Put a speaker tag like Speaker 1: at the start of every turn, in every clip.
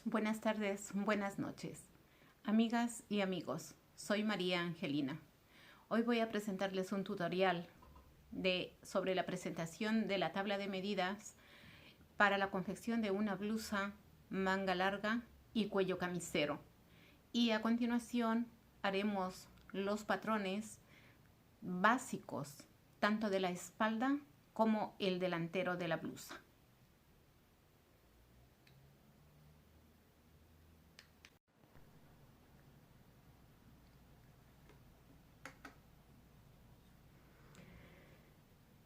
Speaker 1: Buenas tardes, buenas noches. Amigas y amigos, soy María Angelina. Hoy voy a presentarles un tutorial sobre la presentación de la tabla de medidas para la confección de una blusa, manga larga y cuello camisero. Y a continuación haremos los patrones básicos, tanto de la espalda como el delantero de la blusa.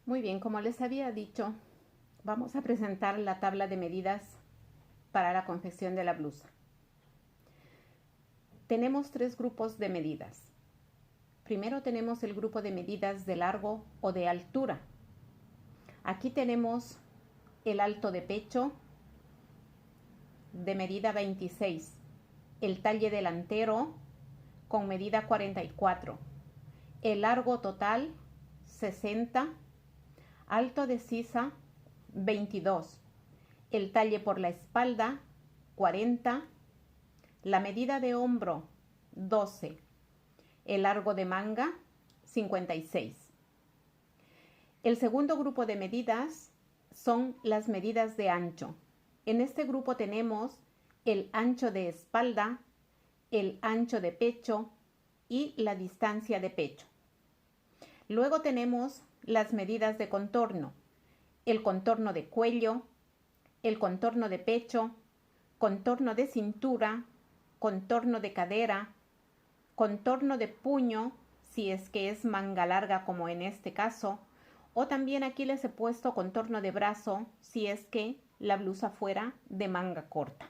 Speaker 1: Muy bien, como les había dicho, vamos a presentar la tabla de medidas para la confección de la blusa. Tenemos tres grupos de medidas. Primero tenemos el grupo de medidas de largo o de altura. Aquí tenemos el alto de pecho de medida 26, el talle delantero con medida 44, el largo total 60, alto de sisa 22, el talle por la espalda 40, la medida de hombro 12, el largo de manga 56. El segundo grupo de medidas son las medidas de ancho. En este grupo tenemos el ancho de espalda, el ancho de pecho y la distancia de pecho. Luego tenemos las medidas de contorno, el contorno de cuello, el contorno de pecho, contorno de cintura, contorno de cadera, contorno de puño, si es que es manga larga como en este caso, o también aquí les he puesto contorno de brazo si es que la blusa fuera de manga corta.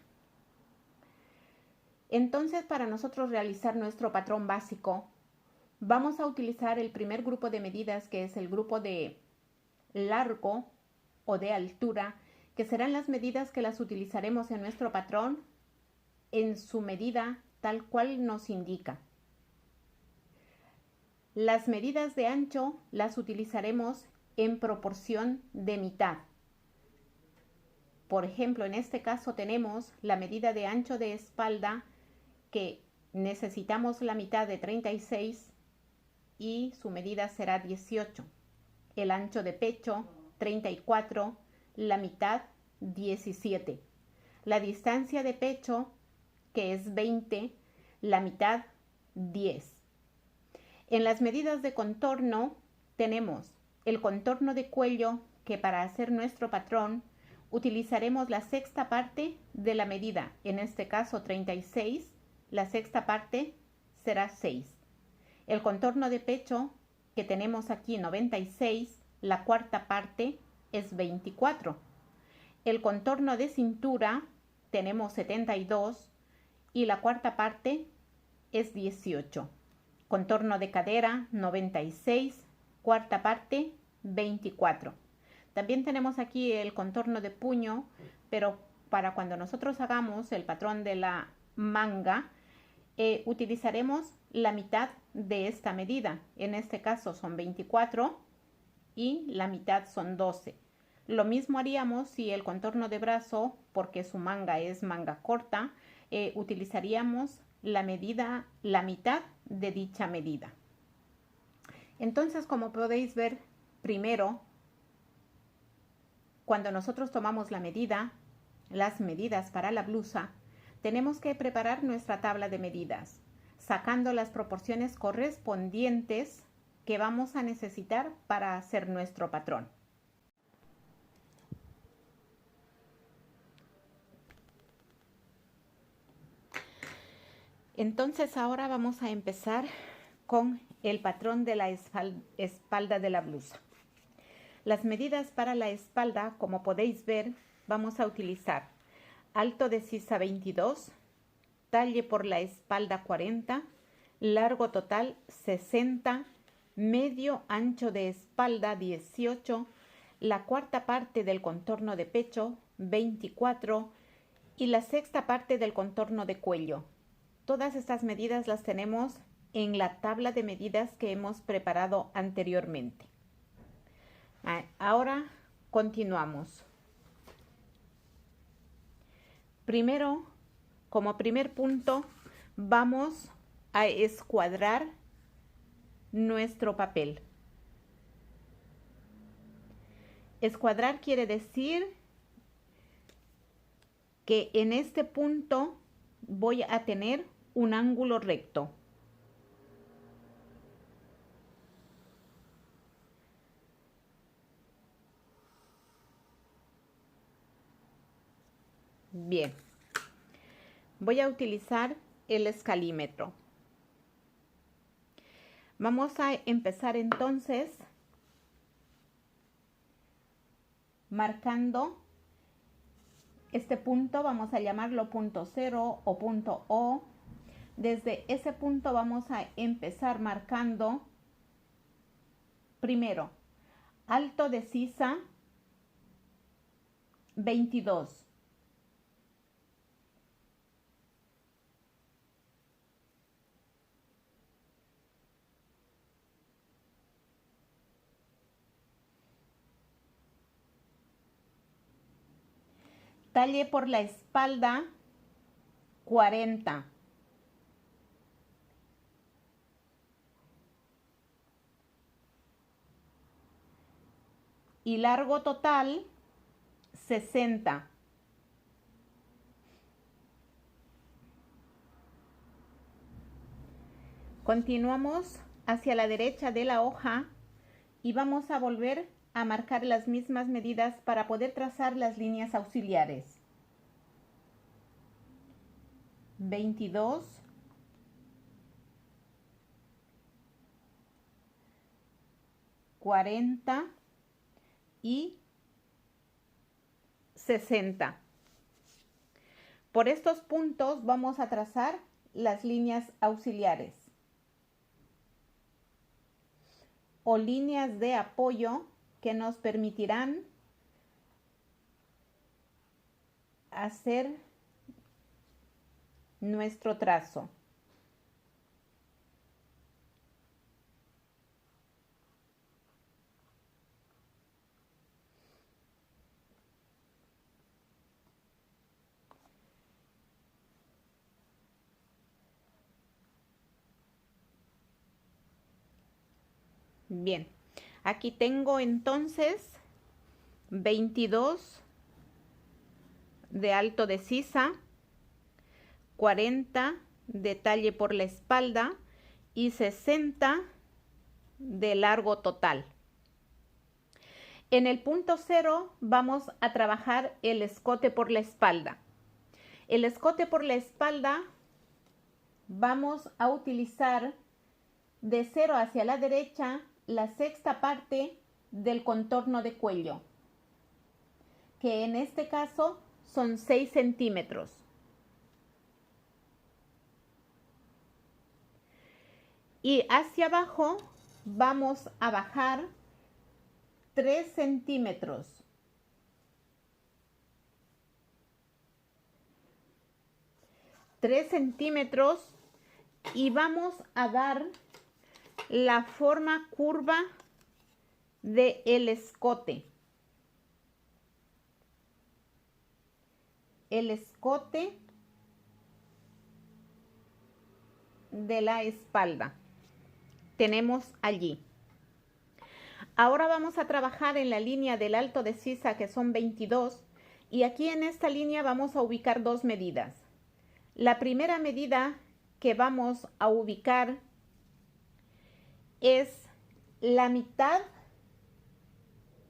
Speaker 1: Entonces, para nosotros realizar nuestro patrón básico, vamos a utilizar el primer grupo de medidas, que es el grupo de largo o de altura, que serán las medidas que las utilizaremos en nuestro patrón en su medida tal cual nos indica. Las medidas de ancho las utilizaremos en proporción de mitad. Por ejemplo, en este caso tenemos la medida de ancho de espalda, que necesitamos la mitad de 36 y su medida será 18. El ancho de pecho 34, la mitad 17. La distancia de pecho, que es 20, la mitad 10. En las medidas de contorno tenemos el contorno de cuello, que para hacer nuestro patrón utilizaremos la sexta parte de la medida, en este caso 36, la sexta parte será 6. El contorno de pecho, que tenemos aquí 96, la cuarta parte es 24. El contorno de cintura tenemos 72 y la cuarta parte es 18. Contorno de cadera 96, cuarta parte 24. También tenemos aquí el contorno de puño, pero para cuando nosotros hagamos el patrón de la manga, utilizaremos la mitad de esta medida. En este caso son 24 y la mitad son 12. Lo mismo haríamos si el contorno de brazo, porque su manga es manga corta, utilizaríamos la mitad de dicha medida. Entonces, como podéis ver, primero, cuando nosotros tomamos las medidas para la blusa, tenemos que preparar nuestra tabla de medidas, sacando las proporciones correspondientes que vamos a necesitar para hacer nuestro patrón. Entonces ahora vamos a empezar con el patrón de la espalda de la blusa. Las medidas para la espalda, como podéis ver, vamos a utilizar alto de sisa 22, talle por la espalda 40, largo total 60, medio ancho de espalda 18, la cuarta parte del contorno de pecho 24 y la sexta parte del contorno de cuello. Todas estas medidas las tenemos en la tabla de medidas que hemos preparado anteriormente. Ahora continuamos. Primero como primer punto vamos a escuadrar nuestro papel. Escuadrar quiere decir que en este punto voy a tener un ángulo recto. Bien, voy a utilizar el escalímetro. Vamos a empezar entonces marcando este punto, vamos a llamarlo punto 0 o punto O. Desde ese punto vamos a empezar marcando primero alto de sisa 22. Talle por la espalda 40. Y largo total 60. Continuamos hacia la derecha de la hoja y vamos a volver a marcar las mismas medidas para poder trazar las líneas auxiliares. 22, 40 y 60. Por estos puntos vamos a trazar las líneas auxiliares o líneas de apoyo que nos permitirán hacer nuestro trazo. Bien, aquí tengo entonces 22 de alto de sisa, 40 de talle por la espalda y 60 de largo total. En el punto 0 vamos a trabajar el escote por la espalda. El escote por la espalda vamos a utilizar de 0 hacia la derecha la sexta parte del contorno de cuello, que en este caso son 6 centímetros. Y hacia abajo vamos a bajar 3 centímetros. Y vamos a dar la forma curva del escote. El escote de la espalda. Tenemos allí. Ahora vamos a trabajar en la línea del alto de sisa, que son 22, y aquí en esta línea vamos a ubicar dos medidas. La primera medida que vamos a ubicar es la mitad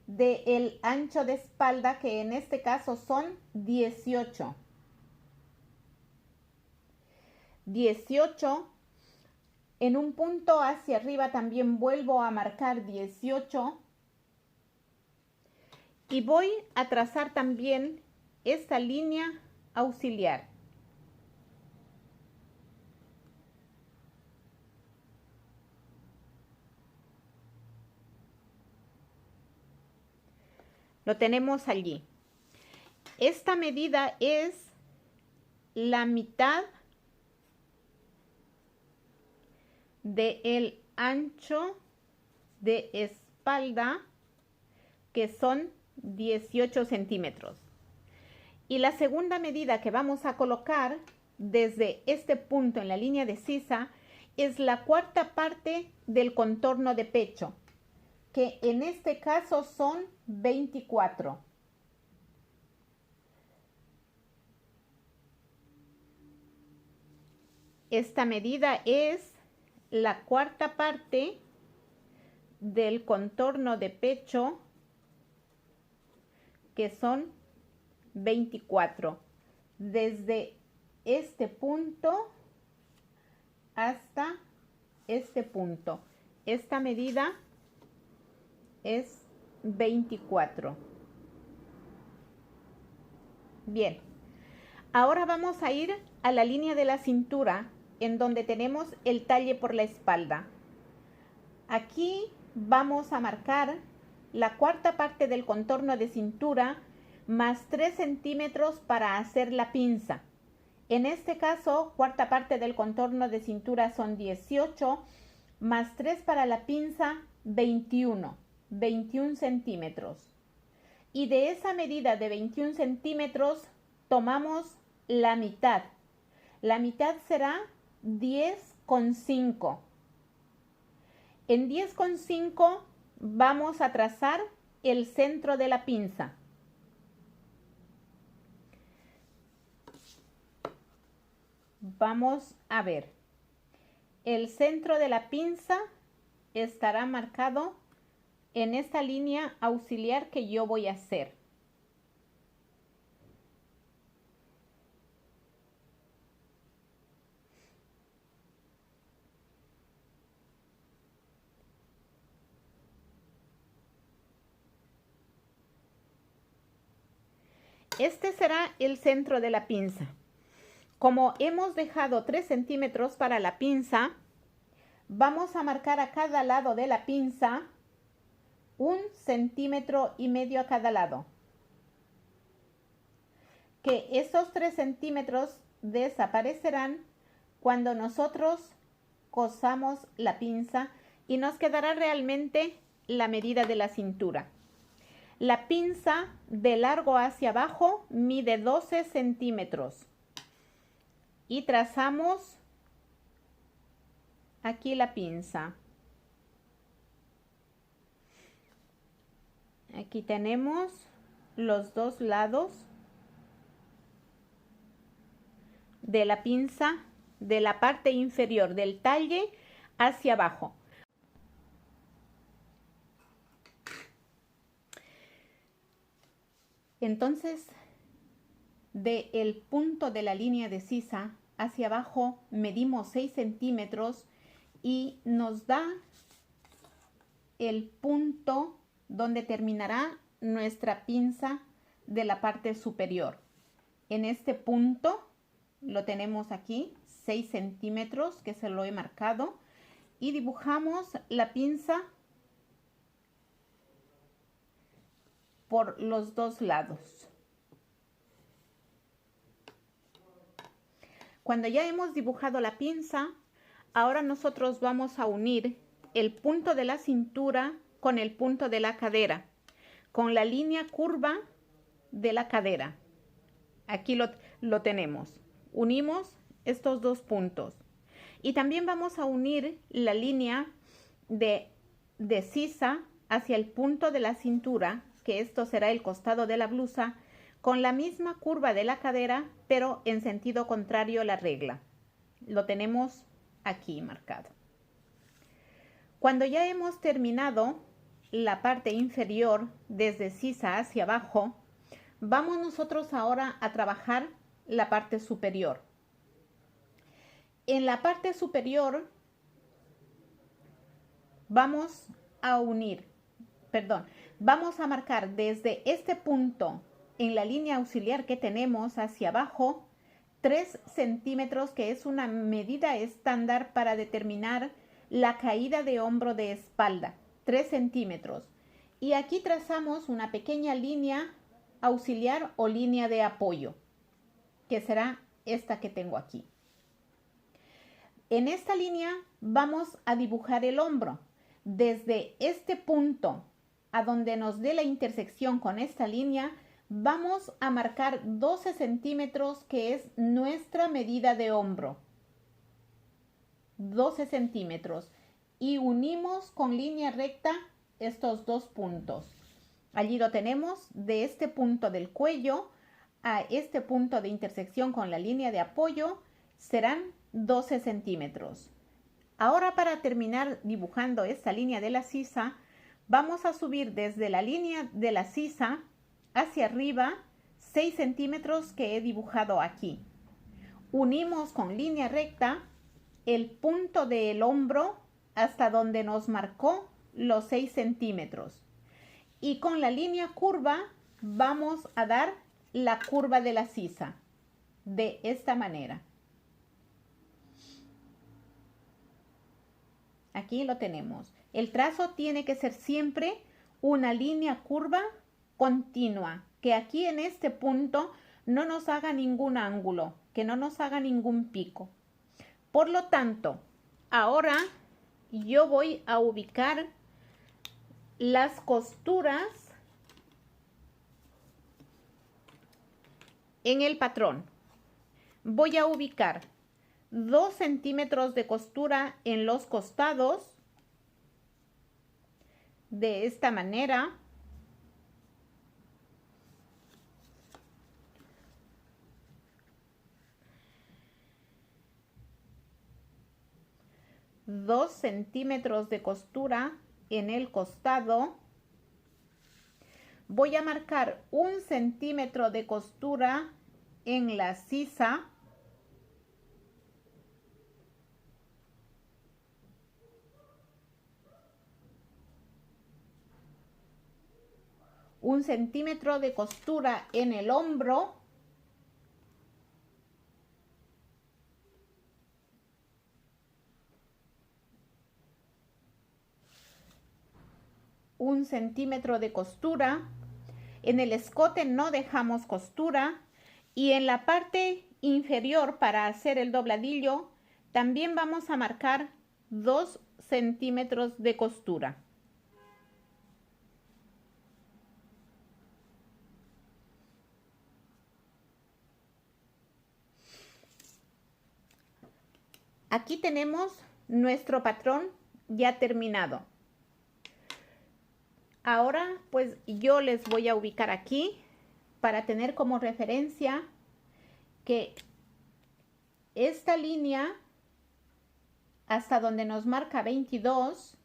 Speaker 1: del ancho de espalda, que en este caso son 18. 18. En un punto hacia arriba también vuelvo a marcar 18 y voy a trazar también esta línea auxiliar. Lo tenemos allí. Esta medida es la mitad del ancho de espalda, que son 18 centímetros. Y la segunda medida que vamos a colocar desde este punto en la línea de sisa es la cuarta parte del contorno de pecho, que en este caso son 24. Esta medida es la cuarta parte del contorno de pecho, que son 24. Desde este punto hasta este punto. Esta medida es 24. Bien, ahora vamos a ir a la línea de la cintura, en donde tenemos el talle por la espalda. Aquí vamos a marcar la cuarta parte del contorno de cintura más 3 centímetros para hacer la pinza. En este caso, cuarta parte del contorno de cintura son 18, más 3 para la pinza, 21 centímetros. Y de esa medida de 21 centímetros, tomamos la mitad. La mitad será 10,5. En 10,5 vamos a trazar el centro de la pinza. Vamos a ver. El centro de la pinza estará marcado en esta línea auxiliar que yo voy a hacer. Este será el centro de la pinza. Como hemos dejado 3 centímetros para la pinza, vamos a marcar a cada lado de la pinza 1,5 centímetros a cada lado. Que esos 3 centímetros desaparecerán cuando nosotros cosamos la pinza y nos quedará realmente la medida de la cintura. La pinza de largo hacia abajo mide 12 centímetros. Y trazamos aquí la pinza. Aquí tenemos los dos lados de la pinza de la parte inferior del talle hacia abajo. Entonces, del punto de la línea de sisa hacia abajo medimos 6 centímetros y nos da el punto donde terminará nuestra pinza de la parte superior. En este punto lo tenemos aquí, 6 centímetros, que se lo he marcado, y dibujamos la pinza por los dos lados. Cuando ya hemos dibujado la pinza, ahora nosotros vamos a unir el punto de la cintura con el punto de la cadera, con la línea curva de la cadera. Aquí lo tenemos. Unimos estos dos puntos. Y también vamos a unir la línea de sisa hacia el punto de la cintura, que esto será el costado de la blusa, con la misma curva de la cadera, pero en sentido contrario a la regla. Lo tenemos aquí marcado. Cuando ya hemos terminado la parte inferior desde sisa hacia abajo, vamos nosotros ahora a trabajar la parte superior. En la parte superior vamos a marcar desde este punto en la línea auxiliar que tenemos hacia abajo 3 centímetros, que es una medida estándar para determinar la caída de hombro de espalda, 3 centímetros. Y aquí trazamos una pequeña línea auxiliar o línea de apoyo, que será esta que tengo aquí. En esta línea vamos a dibujar el hombro. Desde este punto a donde nos dé la intersección con esta línea, vamos a marcar 12 centímetros, que es nuestra medida de hombro. 12 centímetros. Y unimos con línea recta estos dos puntos. Allí lo tenemos, de este punto del cuello a este punto de intersección con la línea de apoyo serán 12 centímetros. Ahora, para terminar dibujando esta línea de la sisa, vamos a subir desde la línea de la sisa hacia arriba 6 centímetros que he dibujado aquí. Unimos con línea recta el punto del hombro hasta donde nos marcó los 6 centímetros. Y con la línea curva vamos a dar la curva de la sisa de esta manera. Aquí lo tenemos. El trazo tiene que ser siempre una línea curva continua, que aquí en este punto no nos haga ningún ángulo, que no nos haga ningún pico. Por lo tanto, ahora yo voy a ubicar las costuras en el patrón. Voy a ubicar 2 centímetros de costura en los costados de esta manera. Dos centímetros de costura en el costado. Voy a marcar 1 centímetro de costura en la sisa. Un centímetro de costura en el hombro. Un centímetro de costura. En el escote no dejamos costura. Y en la parte inferior, para hacer el dobladillo, también vamos a marcar 2 centímetros de costura. Aquí tenemos nuestro patrón ya terminado. Ahora pues yo les voy a ubicar aquí para tener como referencia que esta línea hasta donde nos marca 22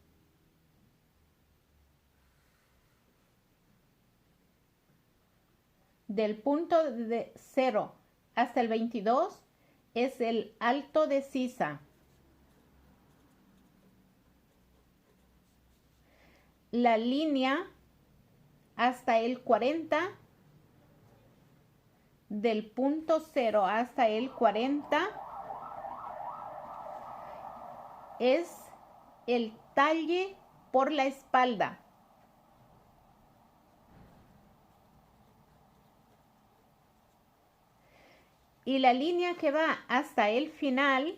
Speaker 1: del punto de 0 hasta el 22 es el alto de sisa. La línea hasta el 40, del punto 0 hasta el 40, es el talle por la espalda. Y la línea que va hasta el final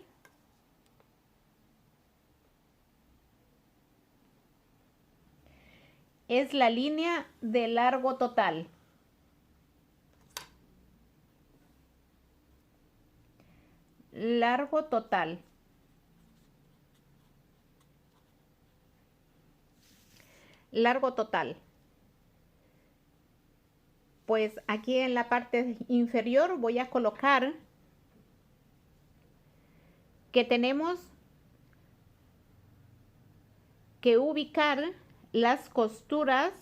Speaker 1: es la línea de largo total. Largo total. Largo total. Pues aquí en la parte inferior voy a colocar que tenemos que ubicar las costuras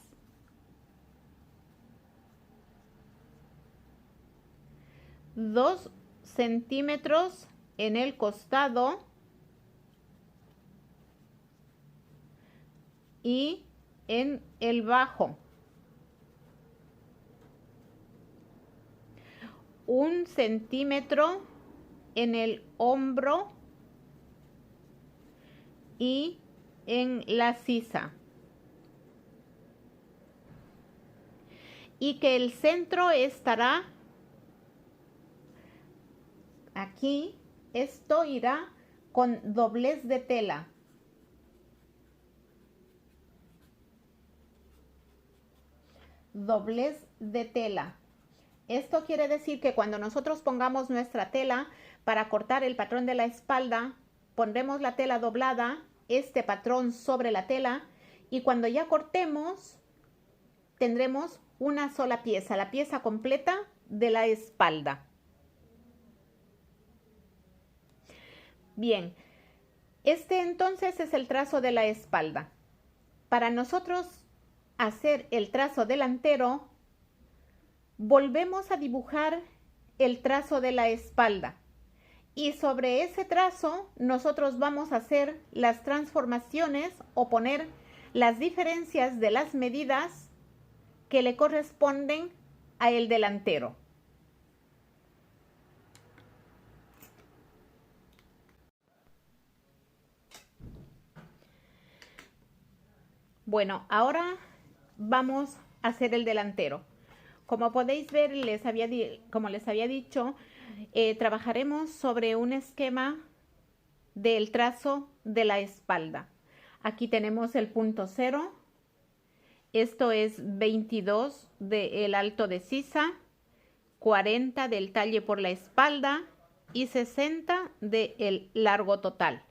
Speaker 1: dos centímetros en el costado y en el bajo. 1 centímetro en el hombro y en la sisa. Y que el centro estará aquí. Esto irá con doblez de tela. doblez de tela. Esto quiere decir que cuando nosotros pongamos nuestra tela para cortar el patrón de la espalda, pondremos la tela doblada, este patrón sobre la tela, y cuando ya cortemos, tendremos una sola pieza, la pieza completa de la espalda. Bien, este entonces es el trazo de la espalda. Para nosotros hacer el trazo delantero, volvemos a dibujar el trazo de la espalda. Y sobre ese trazo nosotros vamos a hacer las transformaciones o poner las diferencias de las medidas que le corresponden a el delantero. Bueno, ahora vamos a hacer el delantero. Como podéis ver, como les había dicho, trabajaremos sobre un esquema del trazo de la espalda. Aquí tenemos el punto 0. Esto es 22 del alto de sisa, 40 del talle por la espalda y 60 del largo total.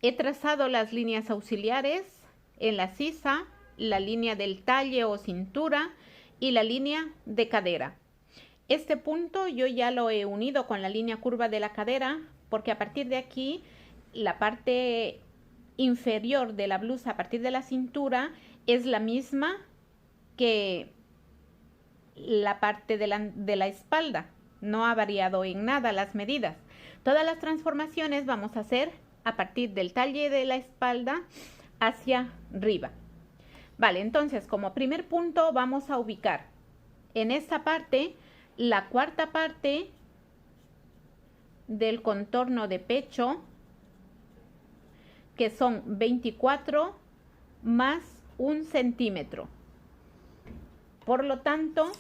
Speaker 1: He trazado las líneas auxiliares en la sisa, la línea del talle o cintura y la línea de cadera. Este punto yo ya lo he unido con la línea curva de la cadera porque a partir de aquí la parte inferior de la blusa a partir de la cintura es la misma que la parte de la espalda. No ha variado en nada las medidas. Todas las transformaciones vamos a hacer a partir del talle de la espalda hacia arriba. Vale, entonces como primer punto vamos a ubicar en esta parte la cuarta parte del contorno de pecho, que son 24 más 1 centímetro. Por lo tanto,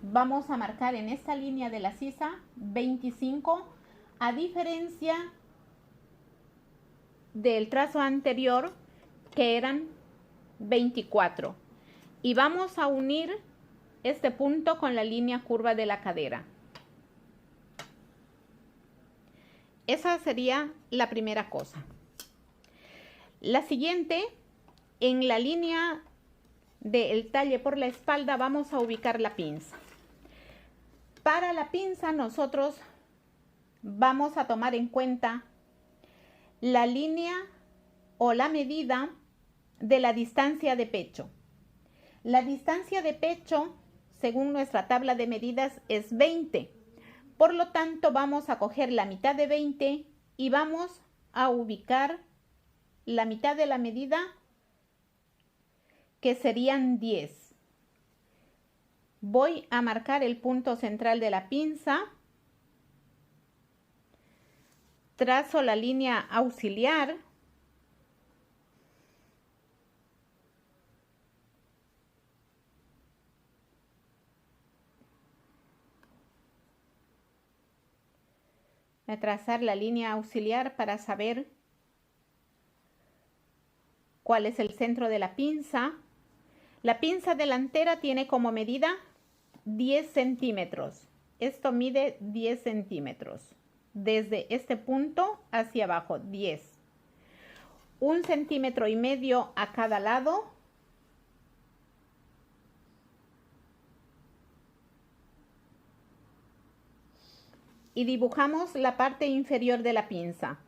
Speaker 1: vamos a marcar en esta línea de la sisa 25, a diferencia del trazo anterior que eran 24. Y vamos a unir este punto con la línea curva de la cadera. Esa sería la primera cosa. La siguiente, en la línea del talle por la espalda vamos a ubicar la pinza. Para la pinza nosotros vamos a tomar en cuenta la línea o la medida de la distancia de pecho. La distancia de pecho, según nuestra tabla de medidas, es 20. Por lo tanto, vamos a coger la mitad de 20 y vamos a ubicar la mitad de la medida, que serían 10. Voy a marcar el punto central de la pinza. Trazo la línea auxiliar. Voy a trazar la línea auxiliar para saber cuál es el centro de la pinza. La pinza delantera tiene como medida 10 centímetros. Esto mide 10 centímetros. Desde este punto hacia abajo, 10. 1,5 centímetros a cada lado. Y dibujamos la parte inferior de la pinza.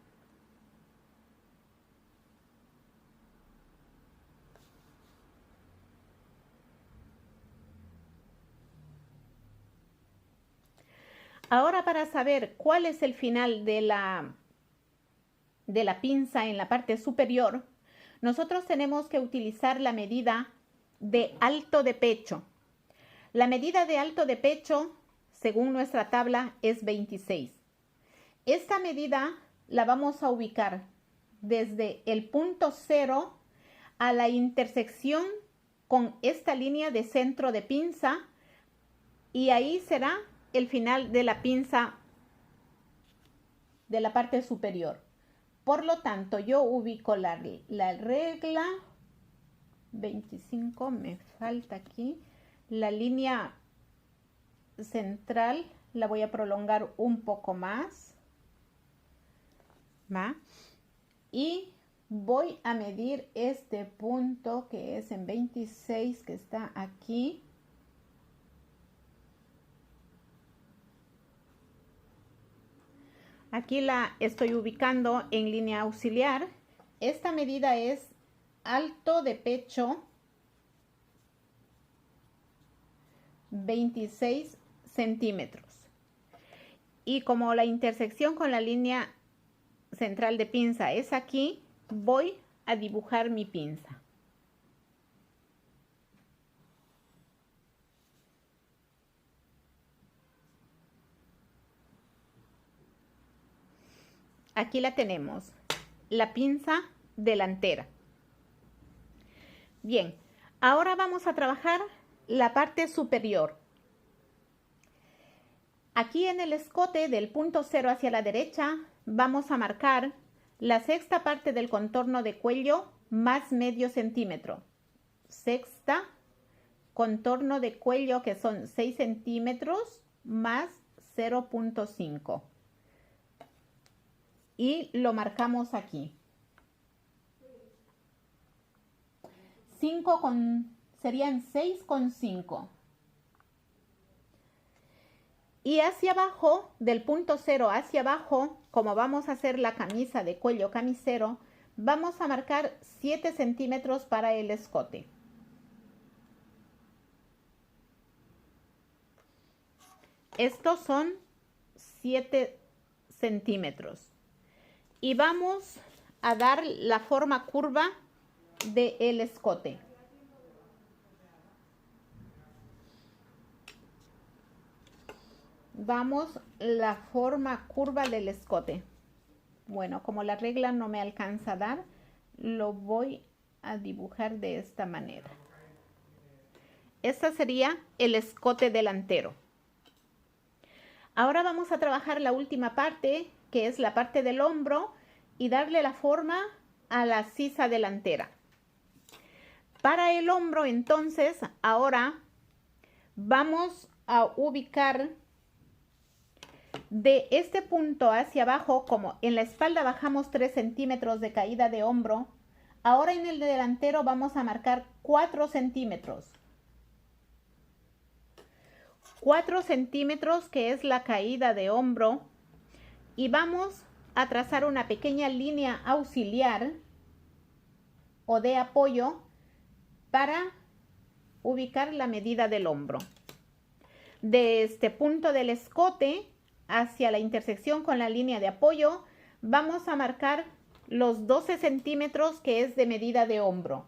Speaker 1: Ahora, para saber cuál es el final de la pinza en la parte superior, nosotros tenemos que utilizar la medida de alto de pecho. La medida de alto de pecho, según nuestra tabla, es 26. Esta medida la vamos a ubicar desde el punto 0 a la intersección con esta línea de centro de pinza, y ahí será el final de la pinza de la parte superior. Por lo tanto, yo ubico la regla 25, me falta aquí, La línea central la voy a prolongar un poco más. ¿Va? Y voy a medir este punto que es en 26, que está aquí. Aquí la estoy ubicando en línea auxiliar. Esta medida es alto de pecho 26 centímetros. Y como la intersección con la línea central de pinza es aquí, voy a dibujar mi pinza. Aquí la tenemos, la pinza delantera. Bien, ahora vamos a trabajar la parte superior. Aquí en el escote del punto 0 hacia la derecha vamos a marcar la sexta parte del contorno de cuello más medio centímetro. Sexta, contorno de cuello que son 6 centímetros más 0.5. Y lo marcamos aquí. 5 serían 6,5. Y hacia abajo, del punto 0 hacia abajo, como vamos a hacer la camisa de cuello camisero, vamos a marcar 7 centímetros para el escote. Estos son 7 centímetros. Y vamos a dar la forma curva del escote. Vamos la forma curva del escote. Bueno, como la regla no me alcanza a dar, lo voy a dibujar de esta manera. Este sería el escote delantero. Ahora vamos a trabajar la última parte, que es la parte del hombro, y darle la forma a la sisa delantera. Para el hombro, entonces, ahora vamos a ubicar de este punto hacia abajo, como en la espalda bajamos 3 centímetros de caída de hombro, ahora en el delantero vamos a marcar 4 centímetros. 4 centímetros, que es la caída de hombro, y vamos a trazar una pequeña línea auxiliar o de apoyo para ubicar la medida del hombro. De este punto del escote hacia la intersección con la línea de apoyo, vamos a marcar los 12 centímetros, que es de medida de hombro.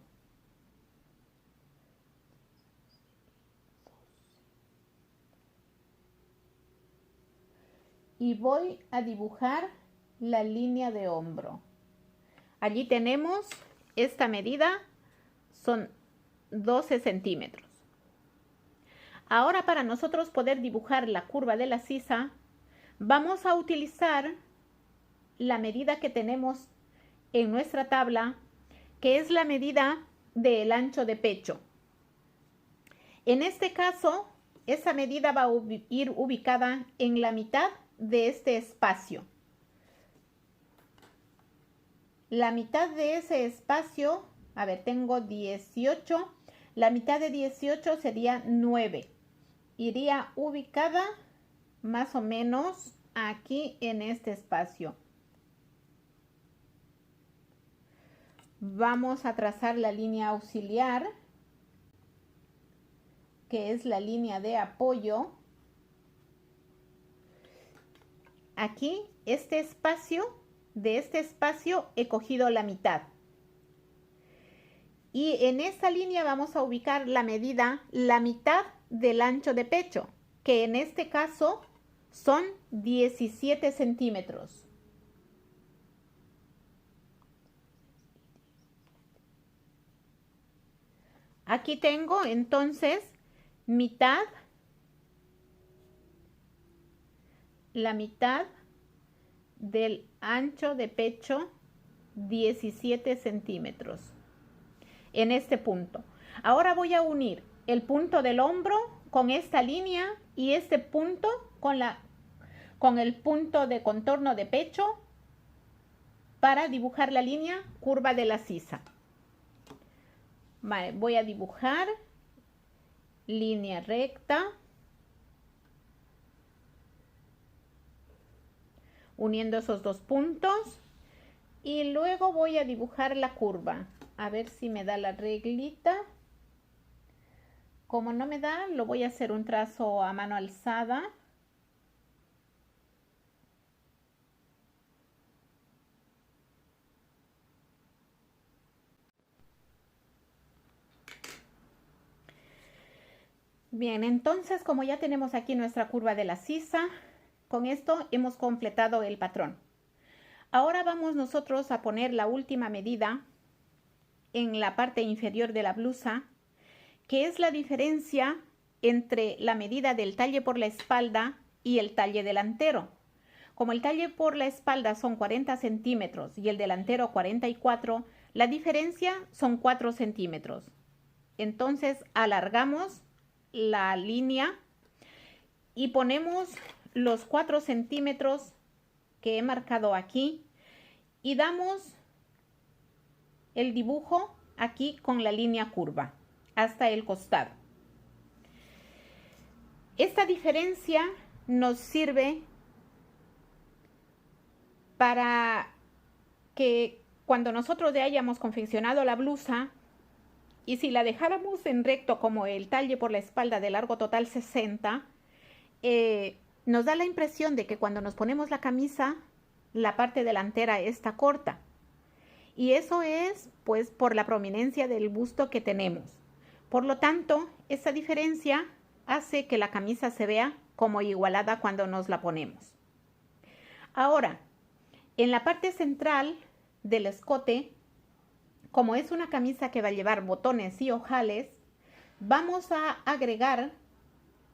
Speaker 1: Y voy a dibujar la línea de hombro. Allí tenemos esta medida, son 12 centímetros. Ahora, para nosotros poder dibujar la curva de la sisa, vamos a utilizar la medida que tenemos en nuestra tabla, que es la medida del ancho de pecho. En este caso, esa medida va a ir ubicada en la mitad de este espacio. La mitad de ese espacio, a ver, tengo 18, la mitad de 18 sería 9. Iría ubicada más o menos aquí en este espacio. Vamos a trazar la línea auxiliar, que es la línea de apoyo. Aquí, de este espacio he cogido la mitad. Y en esta línea vamos a ubicar la medida, la mitad del ancho de pecho, que en este caso son 17 centímetros. Aquí tengo entonces la mitad del ancho de pecho, 17 centímetros en este punto. Ahora voy a unir el punto del hombro con esta línea y este punto con el punto de contorno de pecho para dibujar la línea curva de la sisa. Vale, voy a dibujar línea recta, uniendo esos dos puntos, y luego voy a dibujar la curva. A ver si me da la reglita. Como no me da, lo voy a hacer un trazo a mano alzada. Bien, entonces como ya tenemos aquí nuestra curva de la sisa, con esto hemos completado el patrón. Ahora vamos nosotros a poner la última medida en la parte inferior de la blusa, que es la diferencia entre la medida del talle por la espalda y el talle delantero. Como el talle por la espalda son 40 centímetros y el delantero 44, la diferencia son 4 centímetros. Entonces alargamos la línea y ponemos los 4 centímetros que he marcado aquí y damos el dibujo aquí con la línea curva hasta el costado. Esta diferencia nos sirve para que cuando nosotros ya hayamos confeccionado la blusa, y si la dejáramos en recto como el talle por la espalda de largo total 60, nos da la impresión de que cuando nos ponemos la camisa, la parte delantera está corta. Y eso es pues por la prominencia del busto que tenemos. Por lo tanto, esa diferencia hace que la camisa se vea como igualada cuando nos la ponemos. Ahora, en la parte central del escote, como es una camisa que va a llevar botones y ojales, vamos a agregar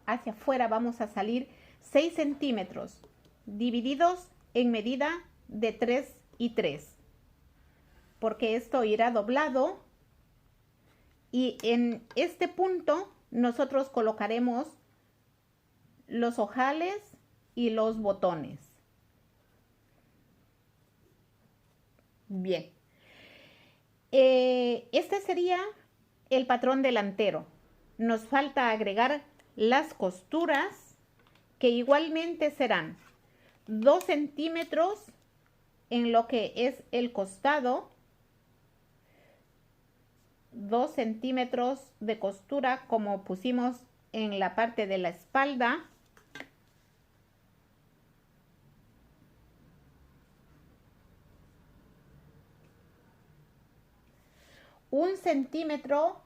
Speaker 1: hacia afuera, vamos a salir 6 centímetros divididos en medida de 3 y 3, porque esto irá doblado, y en este punto nosotros colocaremos los ojales y los botones. Bien. Este sería el patrón delantero. Nos falta agregar las costuras, que igualmente serán 2 centímetros en lo que es el costado, 2 centímetros de costura como pusimos en la parte de la espalda, un centímetro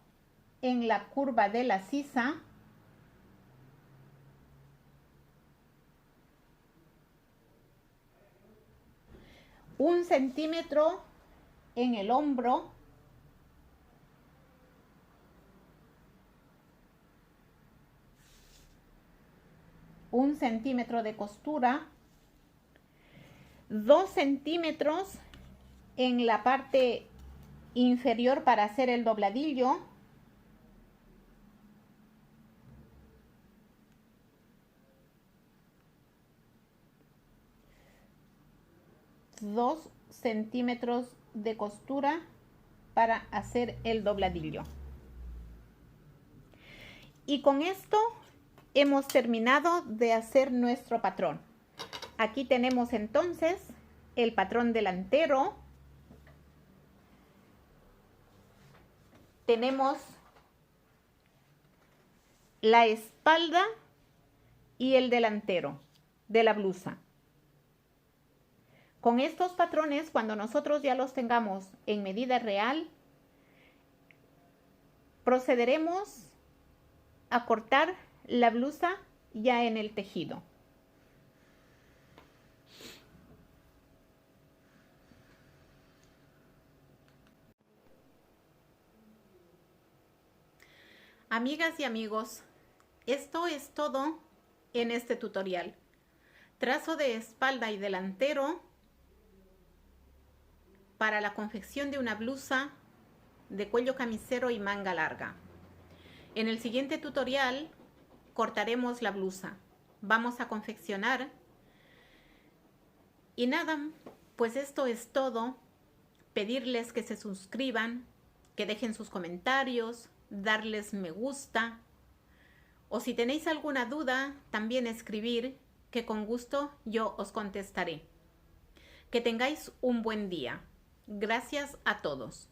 Speaker 1: en la curva de la sisa, un centímetro en el hombro, un centímetro de costura, 2 centímetros en la parte inferior para hacer el dobladillo, dos centímetros de costura para hacer el dobladillo. Y con esto hemos terminado de hacer nuestro patrón. Aquí tenemos entonces el patrón delantero. Tenemos la espalda y el delantero de la blusa. Con estos patrones, cuando nosotros ya los tengamos en medida real, procederemos a cortar la blusa ya en el tejido. Amigas y amigos, esto es todo en este tutorial. Trazo de espalda y delantero para la confección de una blusa de cuello camisero y manga larga. En el siguiente tutorial cortaremos la blusa. Vamos a confeccionar. Y nada, pues esto es todo. Pedirles que se suscriban, que dejen sus comentarios, darles me gusta. O si tenéis alguna duda, también escribir, que con gusto yo os contestaré. Que tengáis un buen día. Gracias a todos.